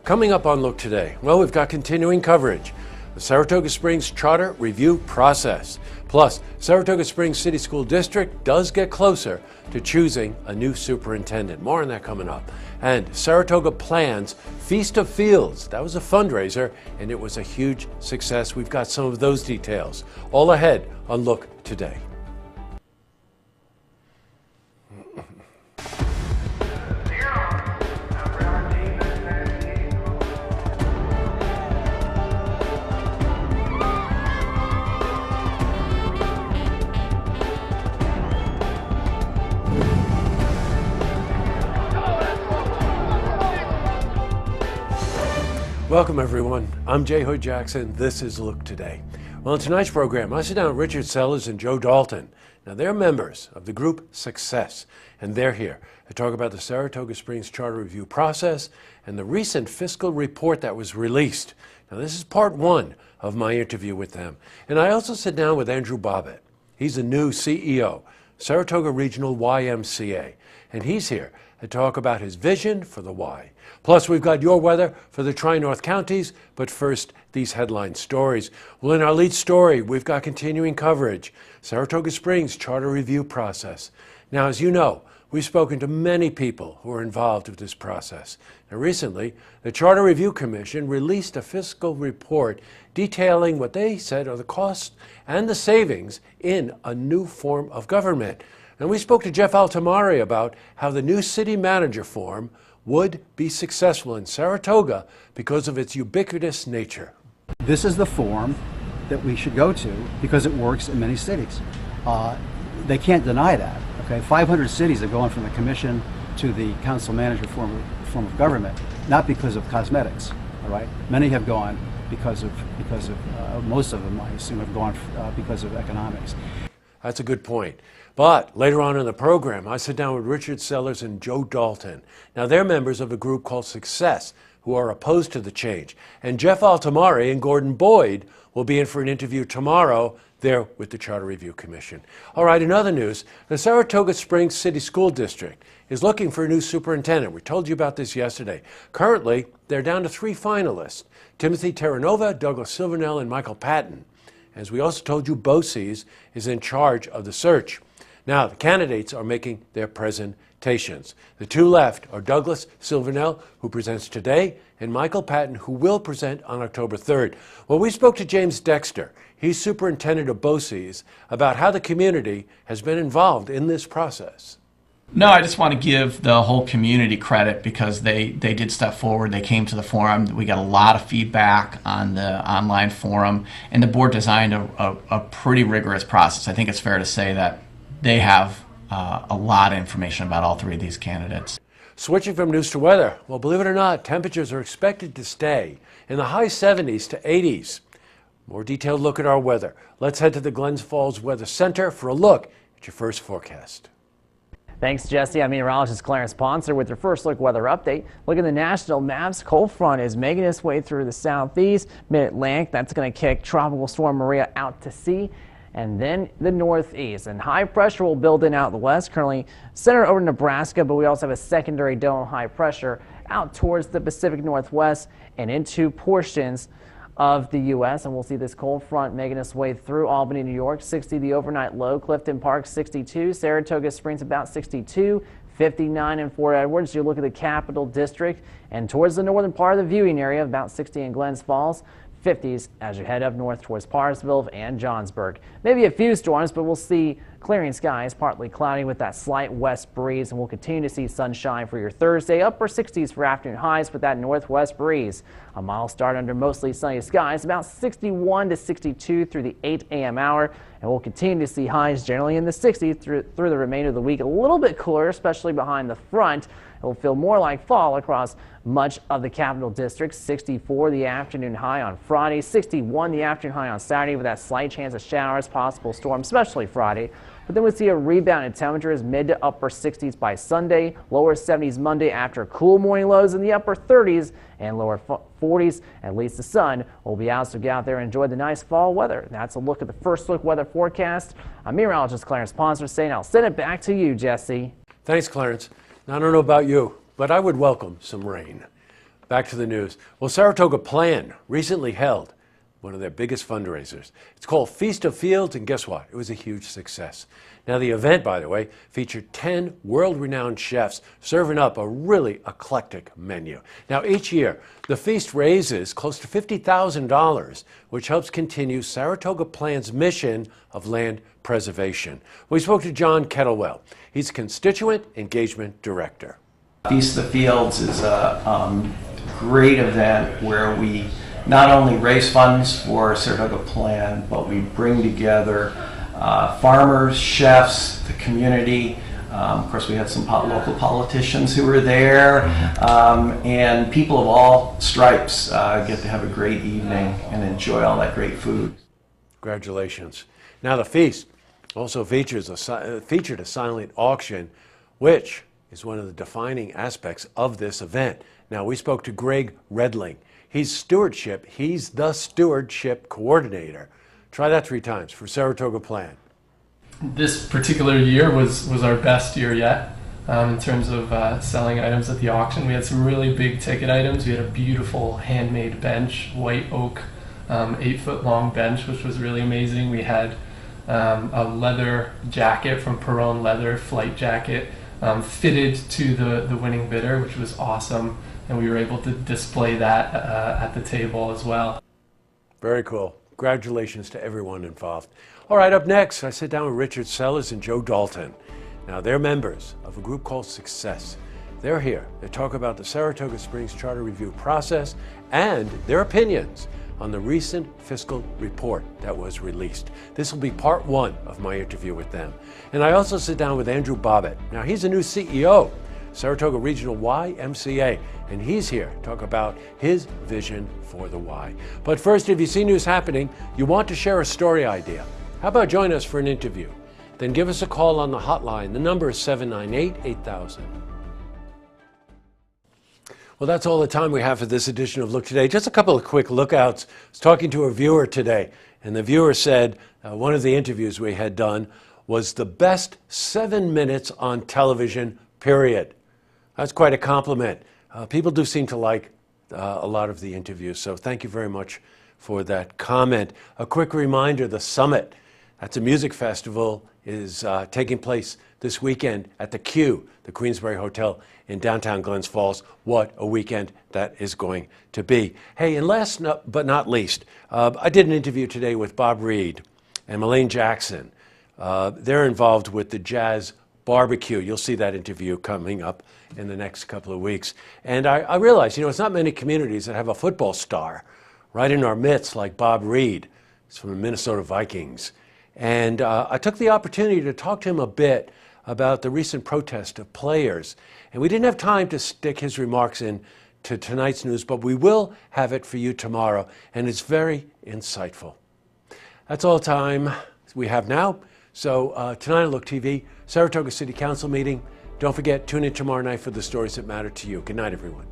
Coming up on Look Today, well, we've got continuing coverage. The Saratoga Springs Charter review process. Plus, Saratoga Springs City School District does get closer to choosing a new superintendent. More on that coming up. And Saratoga PLAN's Feast of Fields. That was a fundraiser, and it was a huge success. We've got some of those details. All ahead on Look Today. Welcome, everyone. I'm Jay Hood Jackson. This is Look Today. Well, in tonight's program, I sit down with Richard Sellers and Joe Dalton. Now, they're members of the group Success, and they're here to talk about the Saratoga Springs Charter review process and the recent fiscal report that was released. Now, this is part one of my interview with them. And I also sit down with Andrew Bobbitt. He's the new CEO, Saratoga Regional YMCA, and he's here to talk about his vision for the Y. Plus, we've got your weather for the Tri-North counties, but first, these headline stories. Well, in our lead story, we've got continuing coverage, Saratoga Springs Charter review process. Now, as you know, we've spoken to many people who are involved with this process. Now, recently, the Charter Review Commission released a fiscal report detailing what they said are the costs and the savings in a new form of government. And we spoke to Jeff Altamari about how the new city manager form would be successful in Saratoga because of its ubiquitous nature. This is the form that we should go to because it works in many cities. They can't deny that. Okay, 500 cities have gone from the commission to the council manager form of government, not because of cosmetics. All right, many have gone because of most of them, I assume, have gone because of economics. That's a good point. But later on in the program, I sit down with Richard Sellers and Joe Dalton. Now, they're members of a group called Success, who are opposed to the change. And Jeff Altamari and Gordon Boyd will be in for an interview tomorrow there with the Charter Review Commission. All right, in other news, the Saratoga Springs City School District is looking for a new superintendent. We told you about this yesterday. Currently, they're down to 3 finalists: Timothy Terranova, Douglas Silvernell, and Michael Patton. As we also told you, BOCES is in charge of the search. Now, the candidates are making their presentations. The 2 left are Douglas Silvernell, who presents today, and Michael Patton, who will present on October 3rd. Well, we spoke to James Dexter. He's superintendent of BOCES, about how the community has been involved in this process. No, I just want to give the whole community credit because they did step forward. They came to the forum. We got a lot of feedback on the online forum, and the board designed a pretty rigorous process. I think it's fair to say that they have a lot of information about all 3 of these candidates. Switching from news to weather, well, believe it or not, temperatures are expected to stay in the high 70s to 80s. More detailed look at our weather. Let's head to the Glens Falls Weather Center for a look at your first forecast. Thanks, Jesse. I'm meteorologist Clarence Ponser with your first look weather update. Look at the national maps. Cold front is making its way through the southeast, mid-Atlantic. That's going to kick Tropical Storm Maria out to sea. And then the northeast, and high pressure will build in out the west, currently centered over Nebraska, but we also have a secondary dome high pressure out towards the Pacific Northwest and into portions of the U.S. And we'll see this cold front making its way through Albany, New York. 60 the overnight low, Clifton Park 62, Saratoga Springs about 62, 59 in Fort Edwards. You look at the Capital District and towards the northern part of the viewing area, about 60 in Glens Falls. 50s as you head up north towards Parsville and Johnsburg. Maybe a few storms, but we'll see clearing skies, partly cloudy with that slight west breeze, and we'll continue to see sunshine for your Thursday. Upper 60s for afternoon highs with that northwest breeze. A mild start under mostly sunny skies, about 61 to 62 through the 8 a.m. hour, and we'll continue to see highs generally in the 60s through the remainder of the week. A little bit cooler, especially behind the front. It will feel more like fall across much of the Capital District. 64 the afternoon high on Friday, 61 the afternoon high on Saturday with that slight chance of showers, possible storms, especially Friday. But then we see a rebound in temperatures, mid to upper 60s by Sunday, lower 70s Monday after cool morning lows in the upper 30s and lower 40s. At least the sun will be out, so get out there and enjoy the nice fall weather. That's a look at the first look weather forecast. I'm meteorologist Clarence Ponser saying I'll send it back to you, Jesse. Thanks, Clarence. Now, I don't know about you, but I would welcome some rain. Back to the news. Well, Saratoga PLAN recently held one of their biggest fundraisers. It's called Feast of Fields, and guess what? It was a huge success. Now, the event, by the way, featured 10 world-renowned chefs serving up a really eclectic menu. Now, each year, the feast raises close to $50,000, which helps continue Saratoga PLAN's mission of land preservation. We spoke to John Kettlewell. He's Constituent Engagement Director. Feast of the Fields is a great event where we not only raise funds for Saratoga PLAN, but we bring together farmers, chefs, the community. Of course, we had some local politicians who were there, and people of all stripes get to have a great evening and enjoy all that great food. Congratulations. Now, the feast also featured a silent auction, which is one of the defining aspects of this event. Now, we spoke to Greg Redling. He's the stewardship coordinator. Try that 3 times for Saratoga PLAN. This particular year was our best year yet in terms of selling items at the auction. We had some really big ticket items. We had a beautiful handmade bench, white oak, 8-foot long bench, which was really amazing. We had a leather jacket from Perone Leather, flight jacket, fitted to the winning bidder, which was awesome. And we were able to display that at the table as well. Very cool. Congratulations to everyone involved. All right, up next, I sit down with Richard Sellers and Joe Dalton. Now, they're members of a group called Success. They're here to talk about the Saratoga Springs Charter review process and their opinions on the recent fiscal report that was released. This will be part 1 of my interview with them. And I also sit down with Andrew Bobbitt. Now, he's a new CEO, Saratoga Regional YMCA, and he's here to talk about his vision for the Y. But first, if you see news happening, you want to share a story idea, how about join us for an interview? Then give us a call on the hotline. The number is 798-8000. Well, that's all the time we have for this edition of Look Today. Just a couple of quick lookouts. I was talking to a viewer today, and the viewer said one of the interviews we had done was the best 7 minutes on television, period. That's quite a compliment. People do seem to like a lot of the interviews, so thank you very much for that comment. A quick reminder, the Summit, that's a music festival, is taking place this weekend at the Q, the Queensbury Hotel in downtown Glens Falls. What a weekend that is going to be. Hey, and last but not least, I did an interview today with Bob Reed and Melaine Jackson. They're involved with the Jazz Barbecue. You'll see that interview coming up in the next couple of weeks. And I realized, it's not many communities that have a football star right in our midst like Bob Reed. He's from the Minnesota Vikings. And I took the opportunity to talk to him a bit about the recent protest of players. And we didn't have time to stick his remarks in to tonight's news, but we will have it for you tomorrow. And it's very insightful. That's all the time we have now. So tonight on Look TV, Saratoga City Council meeting. Don't forget, tune in tomorrow night for the stories that matter to you. Good night, everyone.